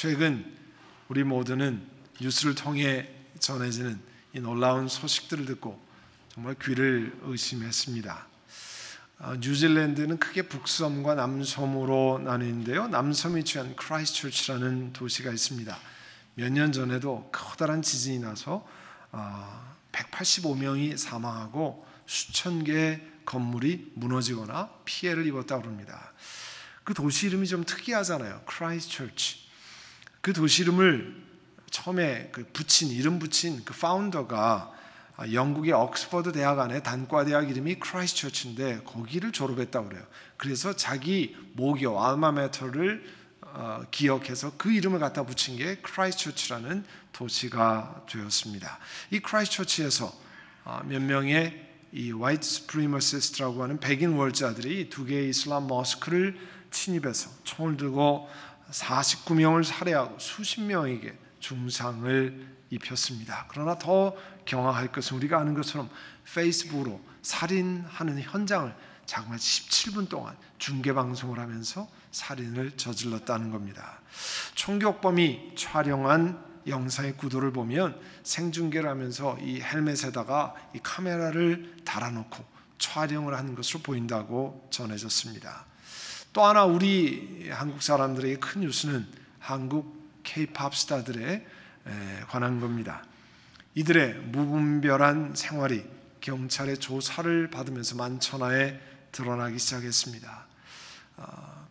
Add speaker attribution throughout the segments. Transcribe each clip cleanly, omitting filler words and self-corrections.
Speaker 1: 최근 우리 모두는 뉴스를 통해 전해지는 이 놀라운 소식들을 듣고 정말 귀를 의심했습니다. 뉴질랜드는 크게 북섬과 남섬으로 나뉘는데요. 남섬이 위치한 크라이스트처치라는 도시가 있습니다. 몇 년 전에도 커다란 지진이 나서 185명이 사망하고 수천 개의 건물이 무너지거나 피해를 입었다고 합니다. 그 도시 이름이 좀 특이하잖아요. 크라이스트처치. 그 도시 이름을 처음에 이름 붙인 그 파운더가 영국의 옥스퍼드 대학 안에 단과 대학 이름이 크라이스트처치인데 거기를 졸업했다고 그래요. 그래서 자기 모교 알마메터를 기억해서 그 이름을 갖다 붙인 게 크라이스트처치라는 도시가 되었습니다. 이 크라이스트처치에서 몇 명의 이 화이트 스프리머시스트라고 하는 백인 월자들이 두 개의 이슬람 모스크를 침입해서 총을 들고 49명을 살해하고 수십 명에게 중상을 입혔습니다. 그러나 더 경악할 것은 우리가 아는 것처럼 페이스북으로 살인하는 현장을 정말 17분 동안 중계방송을 하면서 살인을 저질렀다는 겁니다. 총격범이 촬영한 영상의 구도를 보면 생중계를 하면서 이 헬멧에다가 이 카메라를 달아놓고 촬영을 하는 것으로 보인다고 전해졌습니다. 또 하나 우리 한국 사람들에게 큰 뉴스는 한국 K-팝 스타들에 관한 겁니다. 이들의 무분별한 생활이 경찰의 조사를 받으면서 만천하에 드러나기 시작했습니다.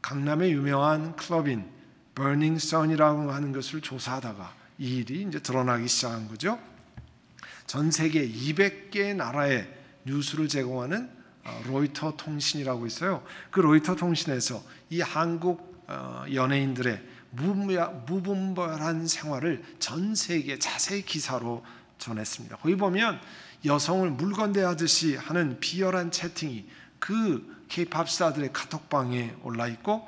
Speaker 1: 강남의 유명한 클럽인 버닝 선이라고 하는 것을 조사하다가 이 일이 이제 드러나기 시작한 거죠. 전 세계 200개 나라에 뉴스를 제공하는 로이터 통신이라고 있어요. 그 로이터 통신에서 이 한국 연예인들의 무분별한 생활을 전 세계에 자세히 기사로 전했습니다. 거기 보면 여성을 물건대하듯이 하는 비열한 채팅이 그 K-팝 스타들의 카톡방에 올라 있고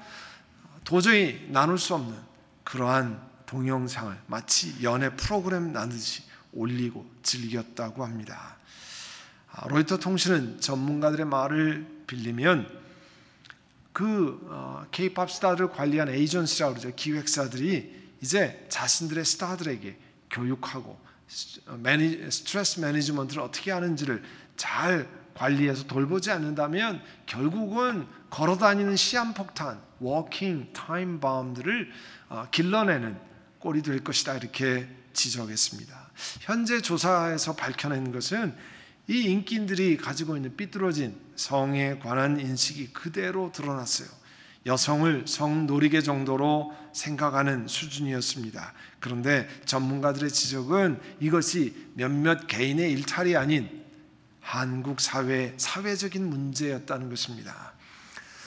Speaker 1: 도저히 나눌 수 없는 그러한 동영상을 마치 연애 프로그램 나누듯이 올리고 즐겼다고 합니다. 로이터 통신은 전문가들의 말을 빌리면 그 K-팝 스타들을 관리한 에이전시라고 그러죠. 기획사들이 이제 자신들의 스타들에게 교육하고 스트레스 매니지먼트를 어떻게 하는지를 잘 관리해서 돌보지 않는다면 결국은 걸어다니는 시한폭탄, 워킹 타임 bomb들을 길러내는 꼴이 될 것이다 이렇게 지적했습니다. 현재 조사에서 밝혀낸 것은 이 인기인들이 가지고 있는 삐뚤어진 성에 관한 인식이 그대로 드러났어요. 여성을 성놀이개 정도로 생각하는 수준이었습니다. 그런데 전문가들의 지적은 이것이 몇몇 개인의 일탈이 아닌 한국 사회의 사회적인 문제였다는 것입니다.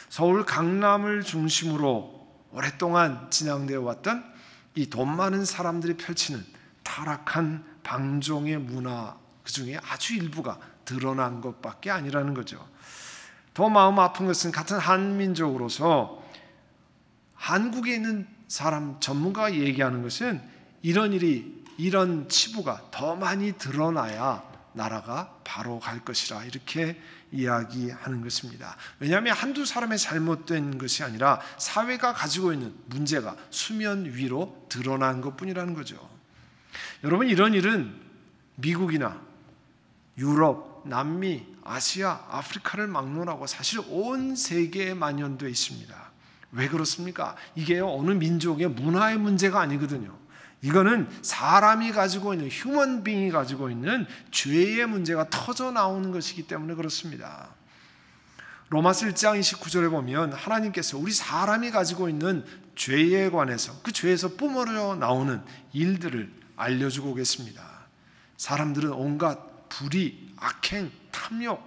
Speaker 1: 서울 강남을 중심으로 오랫동안 진행되어 왔던 이 돈 많은 사람들이 펼치는 타락한 방종의 문화, 그 중에 아주 일부가 드러난 것밖에 아니라는 거죠. 더 마음 아픈 것은 같은 한민족으로서 한국에 있는 사람 전문가가 얘기하는 것은 이런 치부가 더 많이 드러나야 나라가 바로 갈 것이라 이렇게 이야기하는 것입니다. 왜냐하면 한두 사람의 잘못된 것이 아니라 사회가 가지고 있는 문제가 수면 위로 드러난 것뿐이라는 거죠. 여러분, 이런 일은 미국이나 유럽, 남미, 아시아, 아프리카를 막론하고 사실 온 세계에 만연되어 있습니다. 왜 그렇습니까? 이게 어느 민족의 문화의 문제가 아니거든요. 이거는 사람이 가지고 있는 휴먼 빙이 가지고 있는 죄의 문제가 터져 나오는 것이기 때문에 그렇습니다. 로마서 1장 29절에 보면 하나님께서 우리 사람이 가지고 있는 죄에 관해서 그 죄에서 뿜어져 나오는 일들을 알려주고 계십니다. 사람들은 온갖 불의, 악행, 탐욕,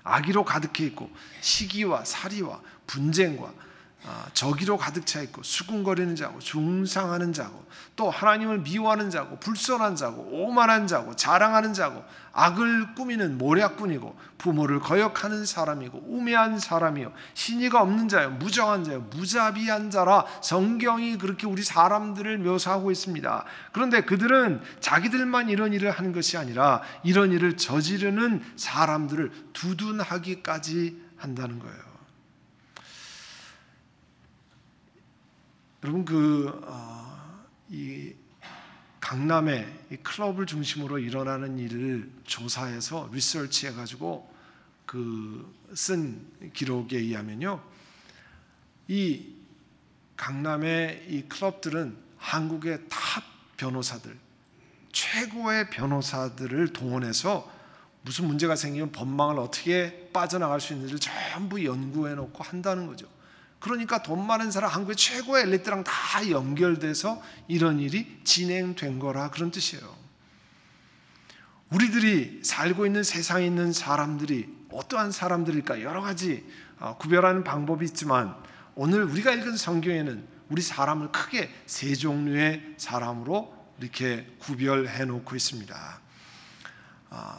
Speaker 1: 악의로 가득해 있고 시기와 살이와 분쟁과 저기로 가득 차 있고 수군거리는 자고 중상하는 자고 또 하나님을 미워하는 자고 불선한 자고 오만한 자고 자랑하는 자고 악을 꾸미는 모략꾼이고 부모를 거역하는 사람이고 우매한 사람이요 신의가 없는 자요 무정한 자요 무자비한 자라 성경이 그렇게 우리 사람들을 묘사하고 있습니다. 그런데 그들은 자기들만 이런 일을 하는 것이 아니라 이런 일을 저지르는 사람들을 두둔하기까지 한다는 거예요. 여러분 이 강남의 이 클럽을 중심으로 일어나는 일을 조사해서 리서치해가지고 쓴 기록에 의하면요, 이 강남의 이 클럽들은 한국의 탑 변호사들, 최고의 변호사들을 동원해서 무슨 문제가 생기면 법망을 어떻게 빠져나갈 수 있는지를 전부 연구해 놓고 한다는 거죠. 그러니까 돈 많은 사람, 한국의 최고의 엘리트랑 다 연결돼서 이런 일이 진행된 거라, 그런 뜻이에요. 우리들이 살고 있는 세상에 있는 사람들이 어떠한 사람들일까? 여러 가지 구별하는 방법이 있지만 오늘 우리가 읽은 성경에는 우리 사람을 크게 세 종류의 사람으로 이렇게 구별해 놓고 있습니다.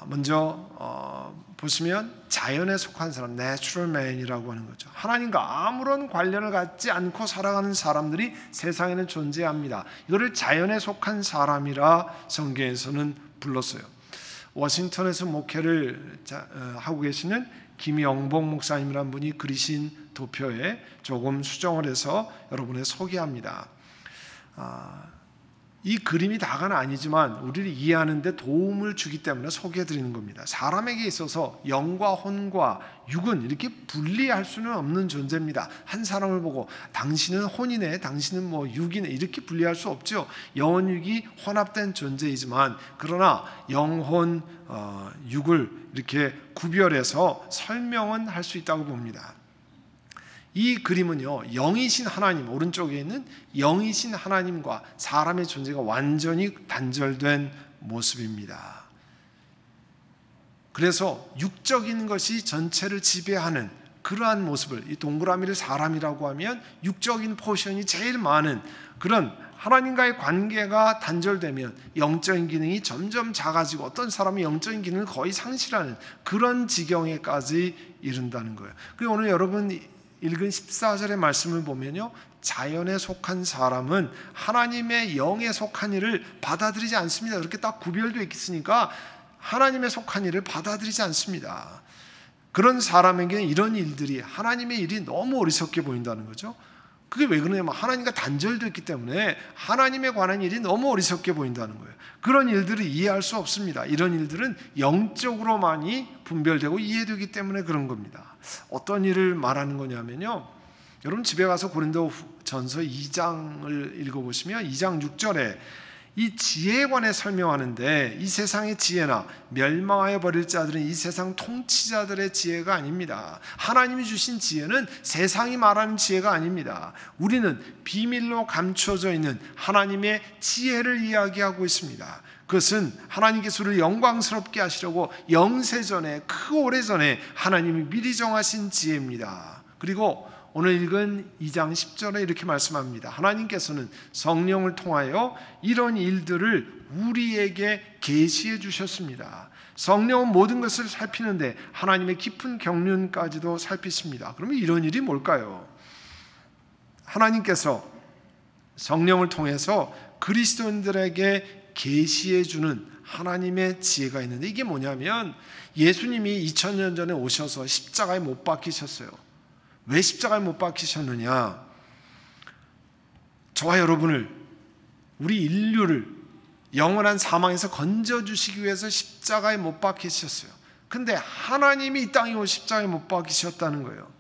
Speaker 1: 먼저 보시면 자연에 속한 사람, 내추럴 맨이라고 하는 거죠. 하나님과 아무런 관련을 갖지 않고 살아가는 사람들이 세상에는 존재합니다. 이거를 자연에 속한 사람이라 성경에서는 불렀어요. 워싱턴에서 목회를 하고 계시는 김영복 목사님이라는 분이 그리신 도표에 조금 수정을 해서 여러분에 소개합니다. 이 그림이 다가 아니지만 우리를 이해하는 데 도움을 주기 때문에 소개해드리는 겁니다. 사람에게 있어서 영과 혼과 육은 이렇게 분리할 수는 없는 존재입니다. 한 사람을 보고 당신은 혼이네, 당신은 뭐 육이네, 이렇게 분리할 수 없죠. 영혼, 육이 혼합된 존재이지만 그러나 영혼, 육을 이렇게 구별해서 설명은 할 수 있다고 봅니다. 이 그림은요, 영이신 하나님, 오른쪽에 있는 영이신 하나님과 사람의 존재가 완전히 단절된 모습입니다. 그래서 육적인 것이 전체를 지배하는 그러한 모습을, 이 동그라미를 사람이라고 하면 육적인 포션이 제일 많은 그런 하나님과의 관계가 단절되면 영적인 기능이 점점 작아지고 어떤 사람은 영적인 기능을 거의 상실하는 그런 지경에까지 이른다는 거예요. 그리고 오늘 여러분 읽은 14절의 말씀을 보면요, 자연에 속한 사람은 하나님의 영에 속한 일을 받아들이지 않습니다. 이렇게 딱 구별되어 있으니까 하나님의 속한 일을 받아들이지 않습니다. 그런 사람에게는 이런 일들이, 하나님의 일이 너무 어리석게 보인다는 거죠. 그게 왜 그러냐면 하나님과 단절됐기 때문에 하나님에 관한 일이 너무 어리석게 보인다는 거예요. 그런 일들을 이해할 수 없습니다. 이런 일들은 영적으로만이 분별되고 이해되기 때문에 그런 겁니다. 어떤 일을 말하는 거냐면요, 여러분 집에 가서 고린도전서 2장을 읽어보시면 2장 6절에 이 지혜에 관해 설명하는데, 이 세상의 지혜나 멸망하여 버릴 자들은 이 세상 통치자들의 지혜가 아닙니다. 하나님이 주신 지혜는 세상이 말하는 지혜가 아닙니다. 우리는 비밀로 감춰져 있는 하나님의 지혜를 이야기하고 있습니다. 그것은 하나님께서 우리를 영광스럽게 하시려고 영세전에, 그 오래전에 하나님이 미리 정하신 지혜입니다. 그리고 오늘 읽은 2장 10절에 이렇게 말씀합니다. 하나님께서는 성령을 통하여 이런 일들을 우리에게 계시해 주셨습니다. 성령은 모든 것을 살피는데 하나님의 깊은 경륜까지도 살피십니다. 그러면 이런 일이 뭘까요? 하나님께서 성령을 통해서 그리스도인들에게 계시해 주는 하나님의 지혜가 있는데, 이게 뭐냐면 예수님이 2000년 전에 오셔서 십자가에 못 박히셨어요. 왜 십자가에 못 박히셨느냐? 저와 여러분을, 우리 인류를 영원한 사망에서 건져주시기 위해서 십자가에 못 박히셨어요. 근데 하나님이 이 땅에 오셔서 십자가에 못 박히셨다는 거예요.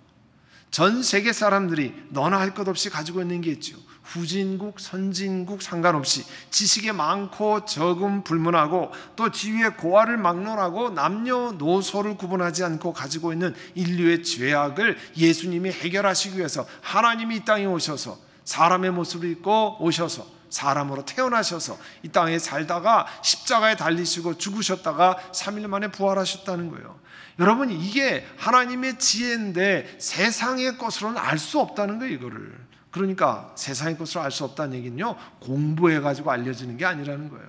Speaker 1: 전 세계 사람들이 너나 할 것 없이 가지고 있는 게 있죠. 후진국, 선진국 상관없이 지식이 많고 적음 불문하고 또 지위의 고하를 막론하고 남녀노소를 구분하지 않고 가지고 있는 인류의 죄악을 예수님이 해결하시기 위해서 하나님이 이 땅에 오셔서 사람의 모습을 입고 오셔서 사람으로 태어나셔서 이 땅에 살다가 십자가에 달리시고 죽으셨다가 3일 만에 부활하셨다는 거예요. 여러분, 이게 하나님의 지혜인데 세상의 것으로는 알 수 없다는 거예요, 이거를. 그러니까 세상의 것으로 알 수 없다는 얘기는요, 공부해가지고 알려지는 게 아니라는 거예요.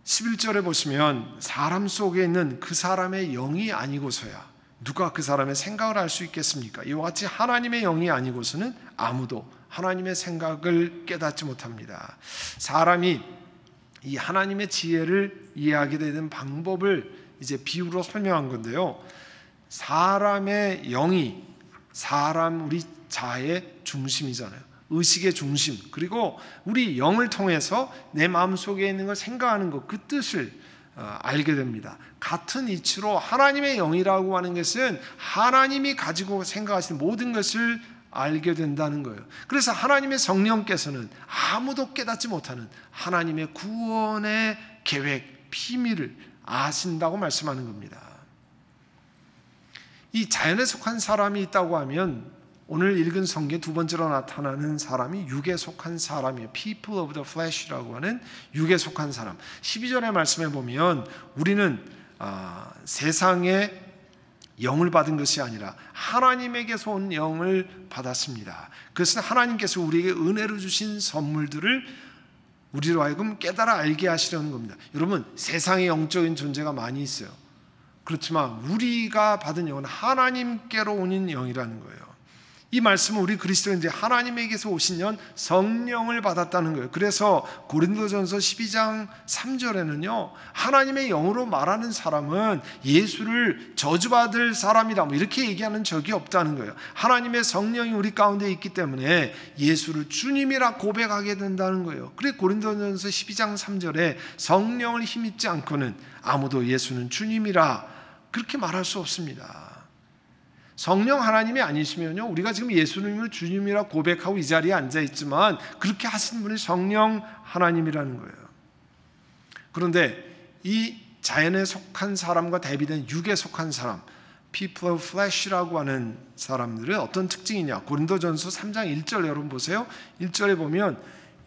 Speaker 1: 11절에 보시면 사람 속에 있는 그 사람의 영이 아니고서야 누가 그 사람의 생각을 알 수 있겠습니까? 이와 같이 하나님의 영이 아니고서는 아무도 하나님의 생각을 깨닫지 못합니다. 사람이 이 하나님의 지혜를 이해하게 되는 방법을 이제 비유로 설명한 건데요, 사람의 영이 우리 자아의 중심이잖아요. 의식의 중심, 그리고 우리 영을 통해서 내 마음속에 있는 걸 생각하는 것, 그 뜻을 알게 됩니다. 같은 이치로 하나님의 영이라고 하는 것은 하나님이 가지고 생각하시는 모든 것을 알게 된다는 거예요. 그래서 하나님의 성령께서는 아무도 깨닫지 못하는 하나님의 구원의 계획, 비밀을 아신다고 말씀하는 겁니다. 이 자연에 속한 사람이 있다고 하면 오늘 읽은 성경 두 번째로 나타나는 사람이 육에 속한 사람이에요. People of the flesh라고 하는 육에 속한 사람. 12절의 말씀에 보면 우리는 세상에 영을 받은 것이 아니라 하나님에게서 온 영을 받았습니다. 그것은 하나님께서 우리에게 은혜로 주신 선물들을 우리로 하여금 깨달아 알게 하시려는 겁니다. 여러분, 세상에 영적인 존재가 많이 있어요. 그렇지만 우리가 받은 영은 하나님께로 오는 영이라는 거예요. 이 말씀은 우리 그리스도인들이 하나님에게서 오신 영 성령을 받았다는 거예요. 그래서 고린도전서 12장 3절에는요, 하나님의 영으로 말하는 사람은 예수를 저주받을 사람이다, 이렇게 얘기하는 적이 없다는 거예요. 하나님의 성령이 우리 가운데 있기 때문에 예수를 주님이라 고백하게 된다는 거예요. 그래 고린도전서 12장 3절에 성령을 힘입지 않고는 아무도 예수는 주님이라 그렇게 말할 수 없습니다. 성령 하나님이 아니시면요, 우리가 지금 예수님을 주님이라 고백하고 이 자리에 앉아 있지만 그렇게 하신 분이 성령 하나님이라는 거예요. 그런데 이 자연에 속한 사람과 대비된 육에 속한 사람, people of flesh라고 하는 사람들은 어떤 특징이냐? 고린도전서 3장 1절 여러분 보세요. 1절에 보면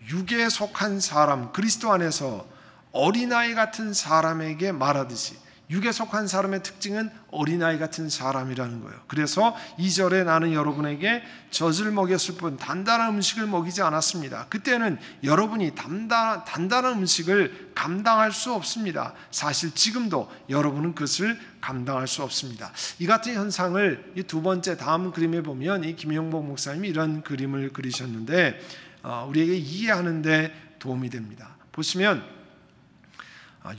Speaker 1: 육에 속한 사람, 그리스도 안에서 어린아이 같은 사람에게 말하듯이, 육에 속한 사람의 특징은 어린아이 같은 사람이라는 거예요. 그래서 2절에 나는 여러분에게 젖을 먹였을 뿐 단단한 음식을 먹이지 않았습니다. 그때는 여러분이 단단한 음식을 감당할 수 없습니다. 사실 지금도 여러분은 그것을 감당할 수 없습니다. 이 같은 현상을 이 두 번째 다음 그림에 보면 이 김영복 목사님이 이런 그림을 그리셨는데 우리에게 이해하는 데 도움이 됩니다. 보시면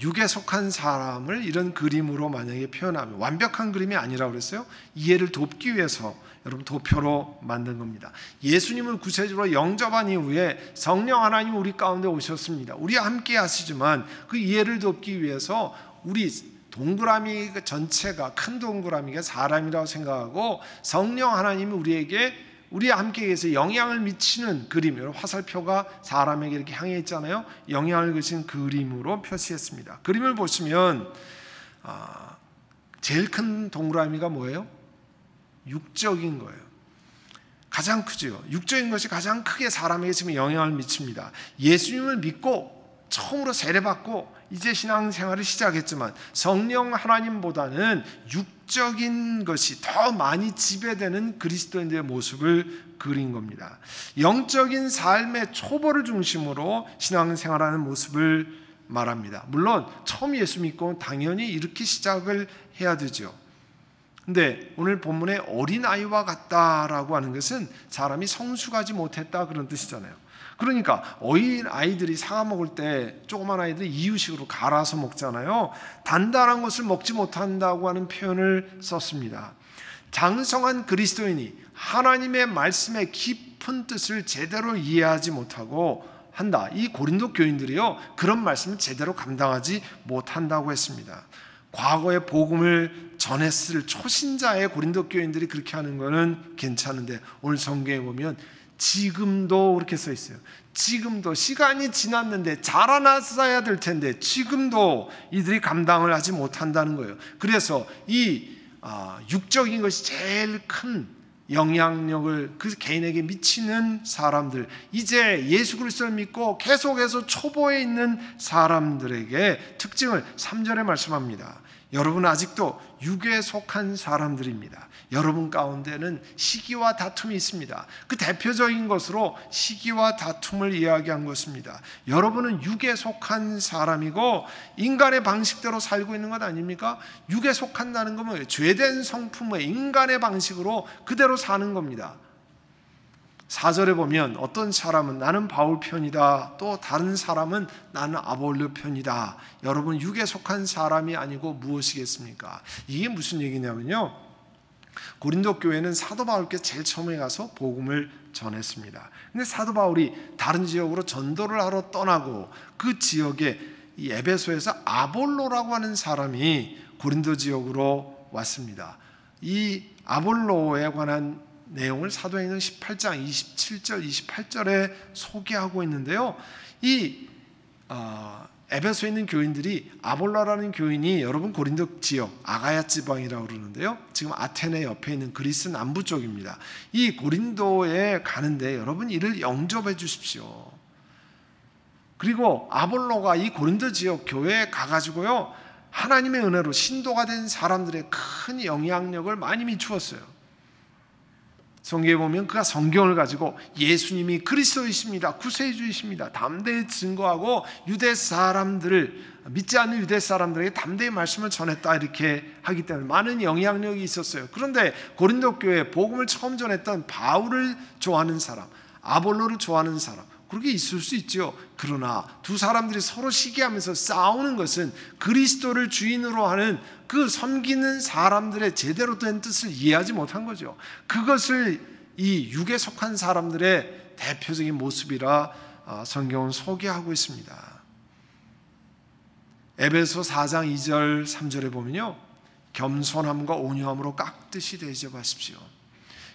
Speaker 1: 육에 속한 사람을 이런 그림으로 만약에 표현하면, 완벽한 그림이 아니라고 그랬어요. 이해를 돕기 위해서 여러분 도표로 만든 겁니다. 예수님을 구세주로 영접한 이후에 성령 하나님 우리 가운데 오셨습니다. 우리와 함께 하시지만 그 이해를 돕기 위해서 우리 동그라미 전체가, 큰 동그라미가 사람이라고 생각하고 성령 하나님이 우리와 함께 계셔서 영향을 미치는 그림, 화살표가 사람에게 이렇게 향해 있잖아요. 영향을 그친 그림으로 표시했습니다. 그림을 보시면 제일 큰 동그라미가 뭐예요? 육적인 거예요. 가장 크죠. 육적인 것이 가장 크게 사람에게 지금 영향을 미칩니다. 예수님을 믿고 처음으로 세례받고 이제 신앙생활을 시작했지만 성령 하나님보다는 육적인 것이 더 많이 지배되는 그리스도인들의 모습을 그린 겁니다. 영적인 삶의 초보를 중심으로 신앙생활하는 모습을 말합니다. 물론 처음 예수 믿고 당연히 이렇게 시작을 해야 되죠. 근데 오늘 본문에 어린아이와 같다라고 하는 것은 사람이 성숙하지 못했다 그런 뜻이잖아요. 그러니까 어린아이들이 사과 먹을 때 조그만 아이들이 이유식으로 갈아서 먹잖아요. 단단한 것을 먹지 못한다고 하는 표현을 썼습니다. 장성한 그리스도인이 하나님의 말씀의 깊은 뜻을 제대로 이해하지 못하고 한다. 이 고린도 교인들이요, 그런 말씀을 제대로 감당하지 못한다고 했습니다. 과거에 복음을 전했을 초신자의 고린도 교인들이 그렇게 하는 거는 괜찮은데 오늘 성경에 보면 지금도 그렇게 써 있어요. 지금도 시간이 지났는데 자라났어야 될 텐데 지금도 이들이 감당을 하지 못한다는 거예요. 그래서 이 육적인 것이 제일 큰 영향력을 그 개인에게 미치는 사람들, 이제 예수 그리스도를 믿고 계속해서 초보에 있는 사람들에게 특징을 3절에 말씀합니다. 여러분은 아직도 육에 속한 사람들입니다. 여러분 가운데는 시기와 다툼이 있습니다. 그 대표적인 것으로 시기와 다툼을 이야기한 것입니다. 여러분은 육에 속한 사람이고 인간의 방식대로 살고 있는 것 아닙니까? 육에 속한다는 건 뭐예요? 죄된 성품의 인간의 방식으로 그대로 사는 겁니다. 4절에 보면 어떤 사람은 나는 바울 편이다, 또 다른 사람은 나는 아볼로 편이다. 여러분 육에 속한 사람이 아니고 무엇이겠습니까? 이게 무슨 얘기냐면요, 고린도 교회는 사도 바울께서 제일 처음에 가서 복음을 전했습니다. 근데 사도 바울이 다른 지역으로 전도를 하러 떠나고 그 지역에 이 에베소에서 아볼로라고 하는 사람이 고린도 지역으로 왔습니다. 이 아볼로에 관한 내용을 사도행전 18장 27절 28절에 소개하고 있는데요. 이 에베소에 있는 교인들이 아볼로라는 교인이 여러분 고린도 지역 아가야 지방이라고 그러는데요. 지금 아테네 옆에 있는 그리스 남부 쪽입니다. 이 고린도에 가는데 여러분 이를 영접해 주십시오. 그리고 아볼로가 이 고린도 지역 교회에 가가지고요, 하나님의 은혜로 신도가 된 사람들의 큰 영향력을 많이 미추었어요. 성경에 보면 그가 성경을 가지고 예수님이 그리스도이십니다, 구세주이십니다 담대히 증거하고 유대 사람들을, 믿지 않는 유대 사람들에게 담대히 말씀을 전했다 이렇게 하기 때문에 많은 영향력이 있었어요. 그런데 고린도 교회에 복음을 처음 전했던 바울을 좋아하는 사람, 아볼로를 좋아하는 사람, 그렇게 있을 수 있죠. 그러나 두 사람들이 서로 시기하면서 싸우는 것은 그리스도를 주인으로 하는 그 섬기는 사람들의 제대로 된 뜻을 이해하지 못한 거죠. 그것을 이 육에 속한 사람들의 대표적인 모습이라 성경은 소개하고 있습니다. 에베소 4장 2절 3절에 보면요, 겸손함과 온유함으로 깍듯이 대접하십시오.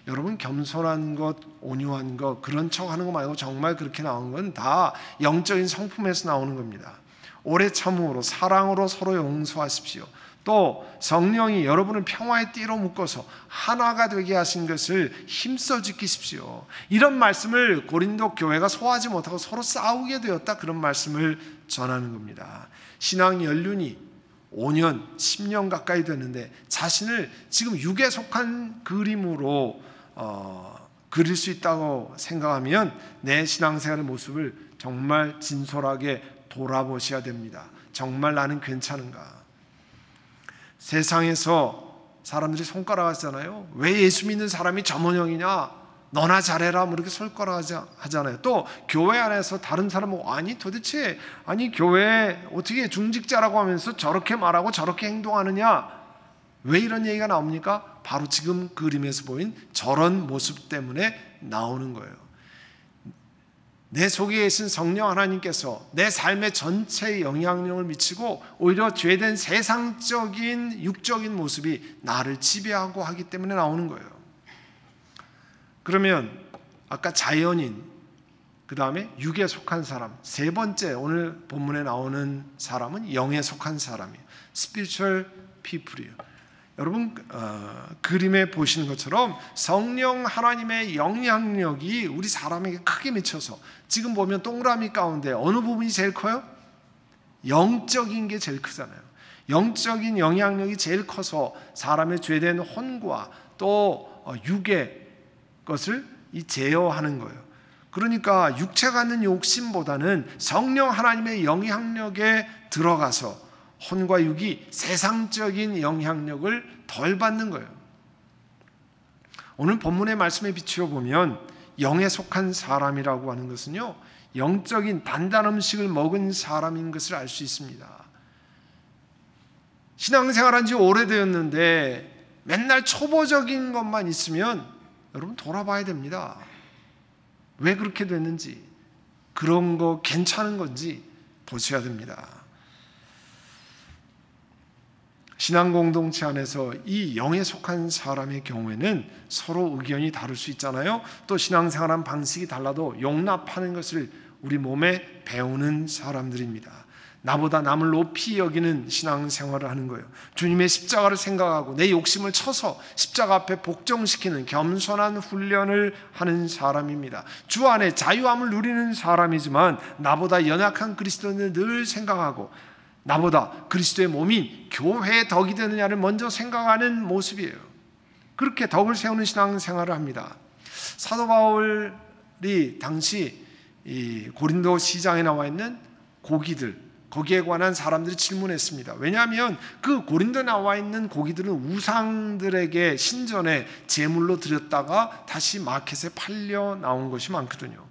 Speaker 1: 여러분, 겸손한 것, 온유한 것, 그런 척 하는 거 말고 정말 그렇게 나온 건 다 영적인 성품에서 나오는 겁니다. 오래 참음으로 사랑으로 서로 용서하십시오. 또 성령이 여러분을 평화의 띠로 묶어서 하나가 되게 하신 것을 힘써 지키십시오. 이런 말씀을 고린도 교회가 소화하지 못하고 서로 싸우게 되었다, 그런 말씀을 전하는 겁니다. 신앙 연륜이 5년, 10년 가까이 됐는데 자신을 지금 육에 속한 그림으로 그릴 수 있다고 생각하면 내 신앙생활의 모습을 정말 진솔하게 돌아보셔야 됩니다. 정말 나는 괜찮은가? 세상에서 사람들이 손가락 하잖아요. 왜 예수 믿는 사람이 저 모양이냐? 너나 잘해라, 뭐 이렇게 손가락 하잖아요. 또 교회 안에서 다른 사람은 도대체 교회 어떻게 중직자라고 하면서 저렇게 말하고 저렇게 행동하느냐? 왜 이런 얘기가 나옵니까? 바로 지금 그림에서 보인 저런 모습 때문에 나오는 거예요. 내 속에 계신 성령 하나님께서 내 삶의 전체에 영향력을 미치고 오히려 죄된 세상적인 육적인 모습이 나를 지배하고 하기 때문에 나오는 거예요. 그러면 아까 자연인, 그 다음에 육에 속한 사람, 세 번째 오늘 본문에 나오는 사람은 영에 속한 사람이에요. Spiritual people이에요. 여러분, 그림에 보시는 것처럼 성령 하나님의 영향력이 우리 사람에게 크게 미쳐서, 지금 보면 동그라미 가운데 어느 부분이 제일 커요? 영적인 게 제일 크잖아요. 영적인 영향력이 제일 커서 사람의 죄된 혼과 또 육의 것을 제어하는 거예요. 그러니까 육체가 갖는 욕심보다는 성령 하나님의 영향력에 들어가서 혼과 육이 세상적인 영향력을 덜 받는 거예요. 오늘 본문의 말씀에 비추어 보면 영에 속한 사람이라고 하는 것은요, 영적인 단단 음식을 먹은 사람인 것을 알 수 있습니다. 신앙생활한 지 오래되었는데 맨날 초보적인 것만 있으면 여러분 돌아봐야 됩니다. 왜 그렇게 됐는지, 그런 거 괜찮은 건지 보셔야 됩니다. 신앙 공동체 안에서 이 영에 속한 사람의 경우에는 서로 의견이 다를 수 있잖아요. 또 신앙생활한 방식이 달라도 용납하는 것을 우리 몸에 배우는 사람들입니다. 나보다 남을 높이 여기는 신앙생활을 하는 거예요. 주님의 십자가를 생각하고 내 욕심을 쳐서 십자가 앞에 복종시키는 겸손한 훈련을 하는 사람입니다. 주 안에 자유함을 누리는 사람이지만 나보다 연약한 그리스도인을 늘 생각하고 나보다 그리스도의 몸인 교회의 덕이 되느냐를 먼저 생각하는 모습이에요. 그렇게 덕을 세우는 신앙생활을 합니다. 사도 바울이 당시 이 고린도 시장에 나와 있는 고기들, 거기에 관한 사람들이 질문했습니다. 왜냐하면 그 고린도에 나와 있는 고기들은 우상들에게 신전에 제물로 드렸다가 다시 마켓에 팔려 나온 것이 많거든요.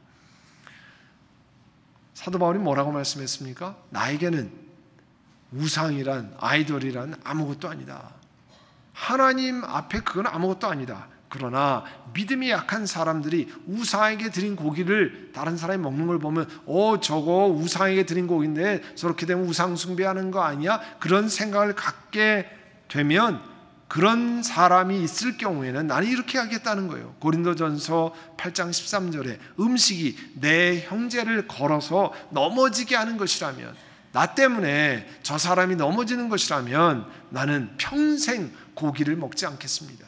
Speaker 1: 사도 바울이 뭐라고 말씀했습니까? 나에게는 우상이란, 아이돌이란 아무것도 아니다. 하나님 앞에 그건 아무것도 아니다. 그러나 믿음이 약한 사람들이 우상에게 드린 고기를 다른 사람이 먹는 걸 보면 저거 우상에게 드린 고기인데 저렇게 되면 우상 숭배하는 거 아니야? 그런 생각을 갖게 되면 그런 사람이 있을 경우에는 나는 이렇게 하겠다는 거예요. 고린도전서 8장 13절에 음식이 내 형제를 걸어서 넘어지게 하는 것이라면, 나 때문에 저 사람이 넘어지는 것이라면 나는 평생 고기를 먹지 않겠습니다.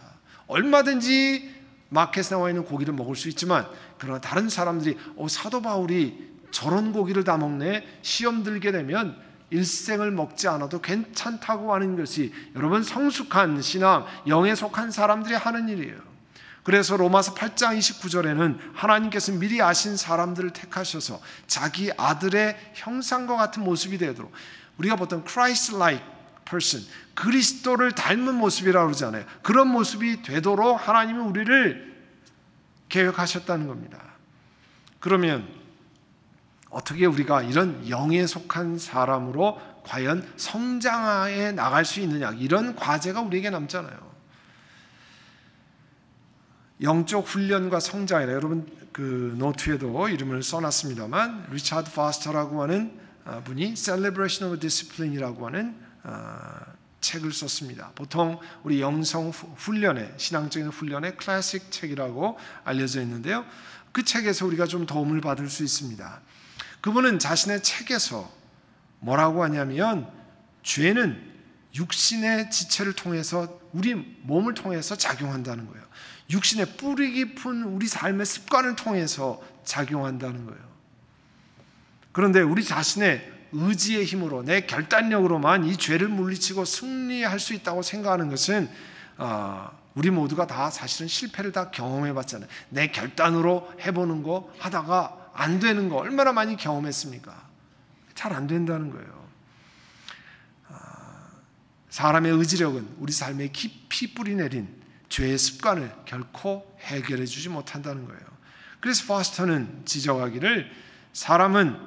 Speaker 1: 얼마든지 마켓에 나와 있는 고기를 먹을 수 있지만, 그러나 다른 사람들이 사도 바울이 저런 고기를 다 먹네, 시험 들게 되면 일생을 먹지 않아도 괜찮다고 하는 것이 여러분 성숙한 신앙, 영에 속한 사람들이 하는 일이에요. 그래서 로마서 8장 29절에는 하나님께서 미리 아신 사람들을 택하셔서 자기 아들의 형상과 같은 모습이 되도록, 우리가 보통 Christ-like person, 그리스도를 닮은 모습이라고 그러잖아요. 그런 모습이 되도록 하나님이 우리를 계획하셨다는 겁니다. 그러면 어떻게 우리가 이런 영에 속한 사람으로 과연 성장해 나갈 수 있느냐, 이런 과제가 우리에게 남잖아요. 영적 훈련과 성장이라, 여러분 그 노트에도 이름을 써놨습니다만, 리차드 파스터라고 하는 분이 Celebration of Discipline이라고 하는 책을 썼습니다. 보통 우리 영성 훈련의, 신앙적인 훈련의 클래식 책이라고 알려져 있는데요, 그 책에서 우리가 좀 도움을 받을 수 있습니다. 그분은 자신의 책에서 뭐라고 하냐면, 죄는 육신의 지체를 통해서, 우리 몸을 통해서 작용한다는 거예요. 육신의 뿌리 깊은 우리 삶의 습관을 통해서 작용한다는 거예요. 그런데 우리 자신의 의지의 힘으로, 내 결단력으로만 이 죄를 물리치고 승리할 수 있다고 생각하는 것은 우리 모두가 다 사실은 실패를 다 경험해 봤잖아요. 내 결단으로 해보는 거 하다가 안 되는 거 얼마나 많이 경험했습니까? 잘 안 된다는 거예요. 사람의 의지력은 우리 삶에 깊이 뿌리내린 죄의 습관을 결코 해결해 주지 못한다는 거예요. 그래서 파스터는 지적하기를, 사람은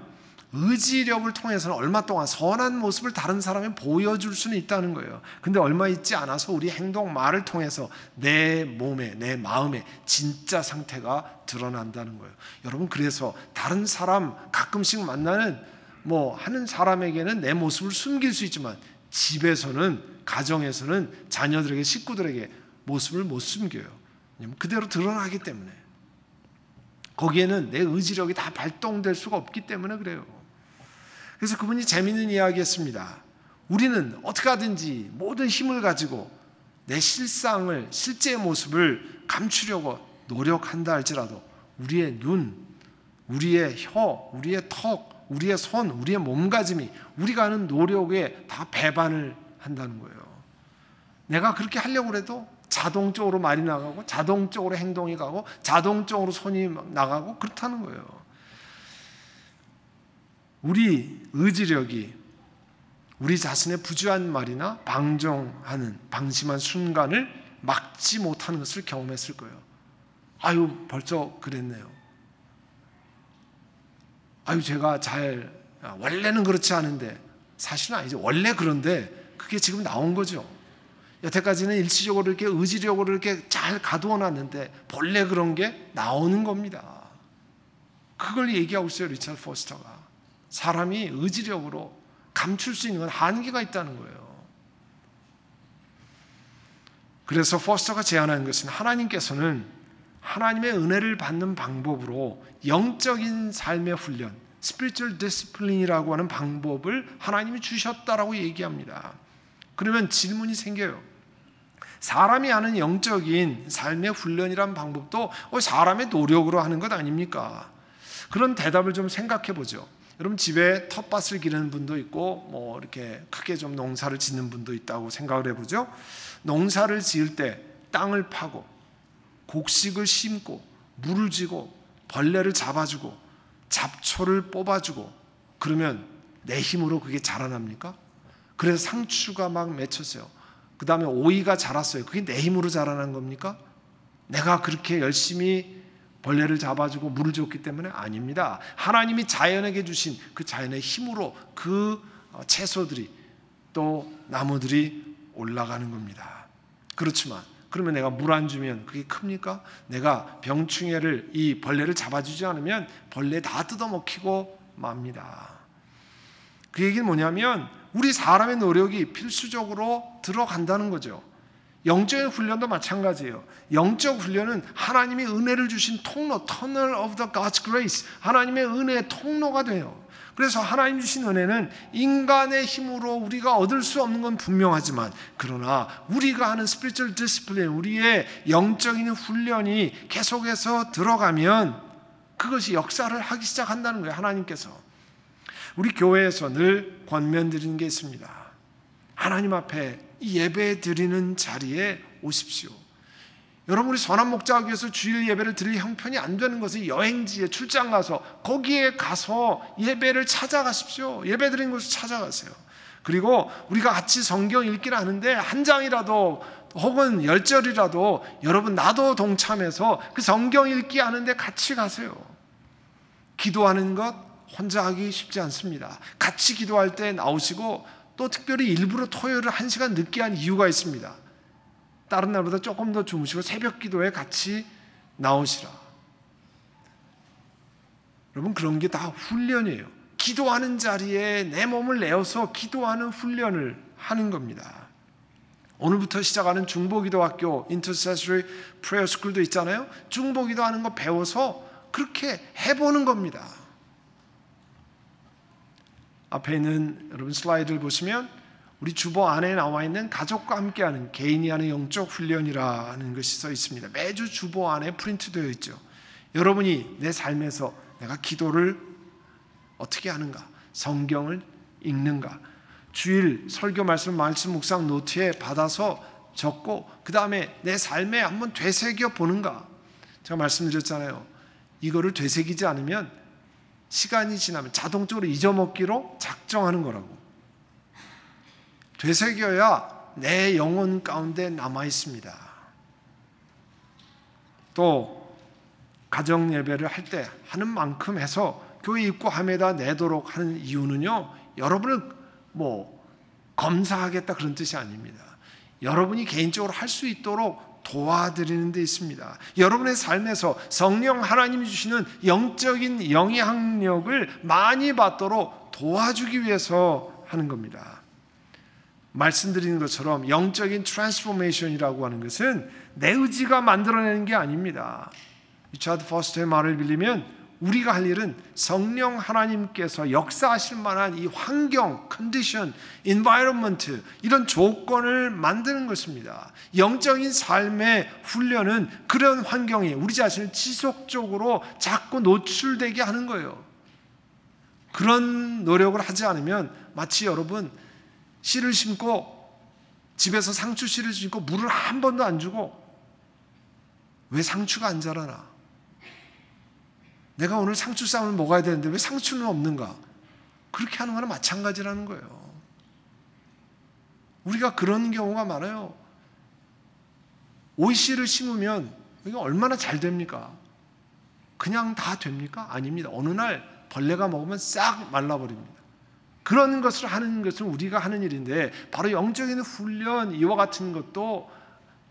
Speaker 1: 의지력을 통해서는 얼마 동안 선한 모습을 다른 사람에 보여줄 수는 있다는 거예요. 근데 얼마 있지 않아서 우리 행동, 말을 통해서 내 몸에, 내 마음에 진짜 상태가 드러난다는 거예요. 여러분, 그래서 다른 사람 가끔씩 만나는 하는 사람에게는 내 모습을 숨길 수 있지만, 집에서는, 가정에서는 자녀들에게, 식구들에게 모습을 못 숨겨요. 왜냐하면 그대로 드러나기 때문에. 거기에는 내 의지력이 다 발동될 수가 없기 때문에 그래요. 그래서 그분이 재미있는 이야기 했습니다. 우리는 어떻게 하든지 모든 힘을 가지고 내 실상을, 실제의 모습을 감추려고 노력한다 할지라도 우리의 눈, 우리의 혀, 우리의 턱, 우리의 손, 우리의 몸가짐이 우리가 하는 노력에 다 배반을 한다는 거예요. 내가 그렇게 하려고 해도 자동적으로 말이 나가고, 자동적으로 행동이 가고, 자동적으로 손이 나가고 그렇다는 거예요. 우리 의지력이 우리 자신의 부주한 말이나 방심한 순간을 막지 못하는 것을 경험했을 거예요. 아유, 벌써 그랬네요. 아유, 제가 원래는 그렇지 않은데, 사실은 아니죠. 원래 그런데 그게 지금 나온 거죠. 여태까지는 일시적으로 이렇게 의지력으로 이렇게 잘 가두어 놨는데 본래 그런 게 나오는 겁니다. 그걸 얘기하고 있어요, 리차드 포스터가. 사람이 의지력으로 감출 수 있는 건 한계가 있다는 거예요. 그래서 포스터가 제안한 것은, 하나님께서는 하나님의 은혜를 받는 방법으로 영적인 삶의 훈련, spiritual discipline이라고 하는 방법을 하나님이 주셨다라고 얘기합니다. 그러면 질문이 생겨요. 사람이 하는 영적인 삶의 훈련이란 방법도 사람의 노력으로 하는 것 아닙니까? 그런 대답을 좀 생각해 보죠. 여러분, 집에 텃밭을 기르는 분도 있고 이렇게 크게 좀 농사를 짓는 분도 있다고 생각을 해보죠. 농사를 지을 때 땅을 파고 곡식을 심고 물을 주고 벌레를 잡아주고 잡초를 뽑아주고, 그러면 내 힘으로 그게 자라납니까? 그래서 상추가 막 맺혔어요. 그 다음에 오이가 자랐어요. 그게 내 힘으로 자라난 겁니까? 내가 그렇게 열심히 벌레를 잡아주고 물을 줬기 때문에? 아닙니다. 하나님이 자연에게 주신 그 자연의 힘으로 그 채소들이, 또 나무들이 올라가는 겁니다. 그렇지만 그러면 내가 물 안 주면 그게 큽니까? 내가 병충해를 이 벌레를 잡아주지 않으면 벌레 다 뜯어먹히고 맙니다. 그 얘기는 뭐냐면 우리 사람의 노력이 필수적으로 들어간다는 거죠. 영적인 훈련도 마찬가지예요. 영적 훈련은 하나님의 은혜를 주신 통로, Tunnel of the God's Grace, 하나님의 은혜의 통로가 돼요. 그래서 하나님 주신 은혜는 인간의 힘으로 우리가 얻을 수 없는 건 분명하지만, 그러나 우리가 하는 spiritual discipline, 우리의 영적인 훈련이 계속해서 들어가면 그것이 역사를 하기 시작한다는 거예요. 하나님께서. 우리 교회에서 늘 권면드리는 게 있습니다. 하나님 앞에 이 예배 드리는 자리에 오십시오. 여러분, 우리 선한 목자하기 위해서 주일 예배를 드릴 형편이 안 되는 것은 여행지에 출장 가서 거기에 가서 예배를 찾아가십시오. 예배 드리는 곳을 찾아가세요. 그리고 우리가 같이 성경 읽기를 하는데 한 장이라도 혹은 10절이라도 여러분 나도 동참해서 그 성경 읽기 하는데 같이 가세요. 기도하는 것 혼자 하기 쉽지 않습니다. 같이 기도할 때 나오시고, 또 특별히 일부러 토요일을 1시간 늦게 한 이유가 있습니다. 다른 날보다 조금 더 주무시고 새벽 기도에 같이 나오시라. 여러분, 그런 게 다 훈련이에요. 기도하는 자리에 내 몸을 내어서 기도하는 훈련을 하는 겁니다. 오늘부터 시작하는 중보기도학교 Intercessory Prayer School도 있잖아요. 중보기도하는 거 배워서 그렇게 해보는 겁니다. 앞에 있는 여러분 슬라이드를 보시면 우리 주보 안에 나와 있는 가족과 함께하는 개인이 하는 영적 훈련이라는 것이 써 있습니다. 매주 주보 안에 프린트되어 있죠. 여러분이 내 삶에서 내가 기도를 어떻게 하는가, 성경을 읽는가, 주일 설교 말씀 묵상 노트에 받아서 적고 그 다음에 내 삶에 한번 되새겨 보는가. 제가 말씀드렸잖아요. 이거를 되새기지 않으면 시간이 지나면 자동적으로 잊어먹기로 작정하는 거라고. 되새겨야 내 영혼 가운데 남아 있습니다. 또 가정 예배를 할 때 하는 만큼 해서 교회 입구함에다 내도록 하는 이유는요, 여러분을 검사하겠다 그런 뜻이 아닙니다. 여러분이 개인적으로 할 수 있도록 도와드리는 데 있습니다. 여러분의 삶에서 성령 하나님이 주시는 영적인 영향력을 많이 받도록 도와주기 위해서 하는 겁니다. 말씀드리는 것처럼 영적인 트랜스포메이션이라고 하는 것은 내 의지가 만들어내는 게 아닙니다. 리차드 포스터의 말을 빌리면 우리가 할 일은 성령 하나님께서 역사하실 만한 이 환경, 컨디션, environment, 이런 조건을 만드는 것입니다. 영적인 삶의 훈련은 그런 환경에 우리 자신을 지속적으로 자꾸 노출되게 하는 거예요. 그런 노력을 하지 않으면 마치 여러분 씨를 심고 집에서 상추 씨를 심고 물을 한 번도 안 주고 왜 상추가 안 자라나? 내가 오늘 상추 쌈을 먹어야 되는데 왜 상추는 없는가? 그렇게 하는 거나 마찬가지라는 거예요. 우리가 그런 경우가 많아요. 오이씨를 심으면 이게 얼마나 잘 됩니까? 그냥 다 됩니까? 아닙니다. 어느 날 벌레가 먹으면 싹 말라버립니다. 그런 것을 하는 것은 우리가 하는 일인데, 바로 영적인 훈련 이와 같은 것도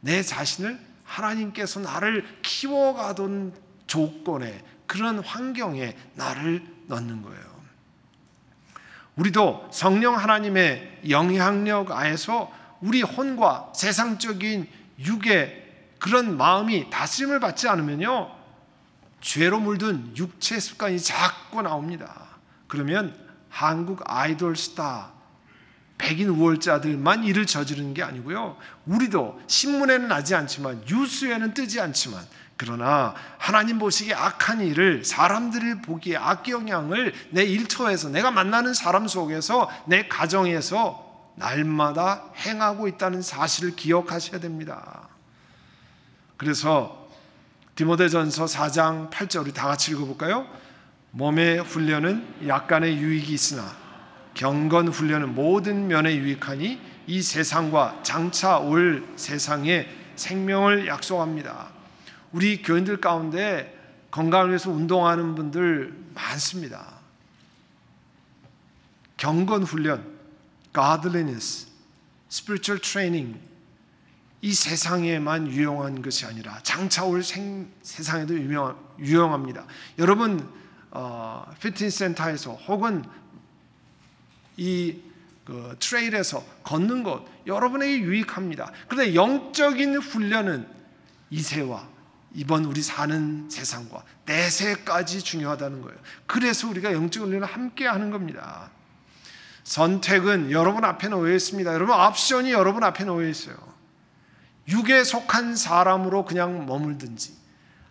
Speaker 1: 내 자신을 하나님께서 나를 키워가던 조건에, 그런 환경에 나를 넣는 거예요. 우리도 성령 하나님의 영향력 아래서 우리 혼과 세상적인 육의 그런 마음이 다스림을 받지 않으면요, 죄로 물든 육체 습관이 자꾸 나옵니다. 그러면 한국 아이돌 스타 백인 우월자들만 일을 저지르는 게 아니고요, 우리도 신문에는 나지 않지만 뉴스에는 뜨지 않지만, 그러나 하나님 보시기에 악한 일을, 사람들이 보기에 악영향을 내 일터에서, 내가 만나는 사람 속에서, 내 가정에서 날마다 행하고 있다는 사실을 기억하셔야 됩니다. 그래서 디모데전서 4장 8절 우리 다 같이 읽어볼까요? 몸의 훈련은 약간의 유익이 있으나 경건 훈련은 모든 면에 유익하니 이 세상과 장차 올 세상에 생명을 약속합니다. 우리 교인들 가운데 건강을 위해서 운동하는 분들 많습니다. 경건 훈련, godliness, spiritual training, 이 세상에만 유용한 것이 아니라 장차 올 세상에도 유용합니다. 여러분 피트니스 센터에서 혹은 이 트레일에서 걷는 것 여러분에게 유익합니다. 그런데 영적인 훈련은 이세와 이번 우리 사는 세상과 내세까지 중요하다는 거예요. 그래서 우리가 영적 훈련을 함께 하는 겁니다. 선택은 여러분 앞에 놓여 있습니다. 여러분 옵션이 여러분 앞에 놓여 있어요. 육에 속한 사람으로 그냥 머물든지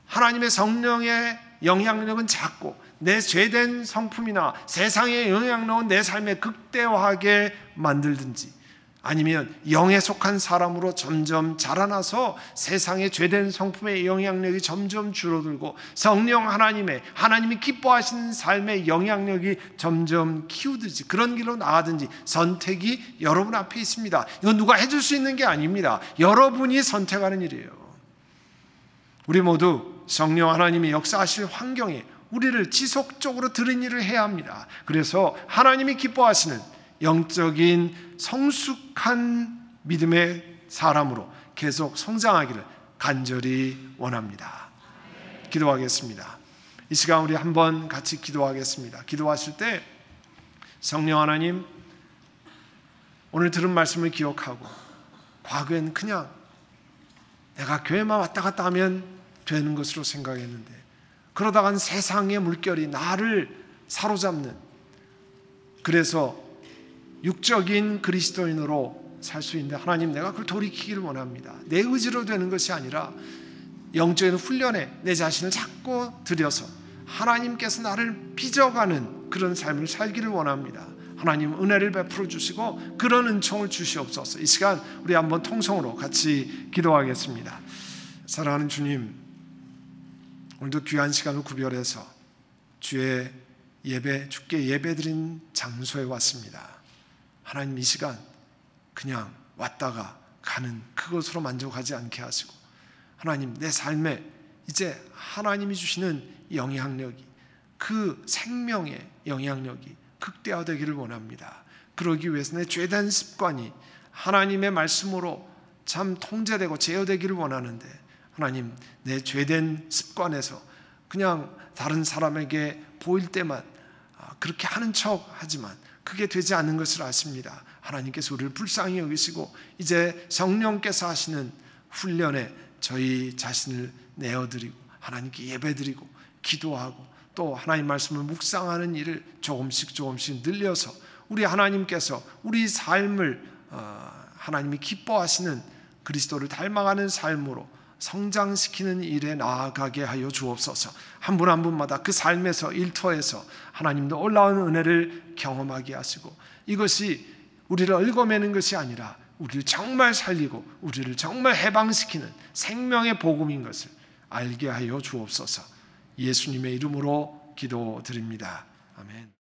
Speaker 1: 하나님의 성령의 영향력은 작고 내 죄된 성품이나 세상에 영향 넣은 내 삶에 극대화하게 만들든지 아니면 영에 속한 사람으로 점점 자라나서 세상의 죄된 성품의 영향력이 점점 줄어들고 성령 하나님이 기뻐하시는 삶의 영향력이 점점 키우든지 그런 길로 나가든지 선택이 여러분 앞에 있습니다. 이건 누가 해줄 수 있는 게 아닙니다. 여러분이 선택하는 일이에요. 우리 모두 성령 하나님이 역사하실 환경에 우리를 지속적으로 들은 일을 해야 합니다. 그래서 하나님이 기뻐하시는 영적인 성숙한 믿음의 사람으로 계속 성장하기를 간절히 원합니다. 기도하겠습니다. 이 시간 우리 한번 같이 기도하겠습니다. 기도하실 때 성령 하나님, 오늘 들은 말씀을 기억하고 과거엔 그냥 내가 교회만 왔다 갔다 하면 되는 것으로 생각했는데 그러다간 세상의 물결이 나를 사로잡는, 그래서 육적인 그리스도인으로 살 수 있는데 하나님, 내가 그걸 돌이키기를 원합니다. 내 의지로 되는 것이 아니라 영적인 훈련에 내 자신을 자꾸 들여서 하나님께서 나를 빚어가는 그런 삶을 살기를 원합니다. 하나님 은혜를 베풀어 주시고 그런 은총을 주시옵소서. 이 시간 우리 한번 통성으로 같이 기도하겠습니다. 사랑하는 주님, 오늘도 귀한 시간을 구별해서 주의 예배, 주께 예배드린 장소에 왔습니다. 하나님, 이 시간 그냥 왔다가 가는 그것으로 만족하지 않게 하시고 하나님, 내 삶에 이제 하나님이 주시는 영향력이, 그 생명의 영향력이 극대화되기를 원합니다. 그러기 위해서 내 죄된 습관이 하나님의 말씀으로 참 통제되고 제어되기를 원하는데 하나님, 내 죄된 습관에서 그냥 다른 사람에게 보일 때만 그렇게 하는 척 하지만 그게 되지 않는 것을 아십니다. 하나님께서 우리를 불쌍히 여기시고 이제 성령께서 하시는 훈련에 저희 자신을 내어드리고 하나님께 예배드리고 기도하고 또 하나님 말씀을 묵상하는 일을 조금씩 늘려서 우리 하나님께서 우리 삶을 하나님이 기뻐하시는 그리스도를 닮아가는 삶으로 성장시키는 일에 나아가게 하여 주옵소서. 한 분 한 분마다 그 삶에서 일터에서 하나님도 올라오는 은혜를 경험하게 하시고 이것이 우리를 얽어매는 것이 아니라 우리를 정말 살리고 우리를 정말 해방시키는 생명의 복음인 것을 알게 하여 주옵소서. 예수님의 이름으로 기도드립니다. 아멘.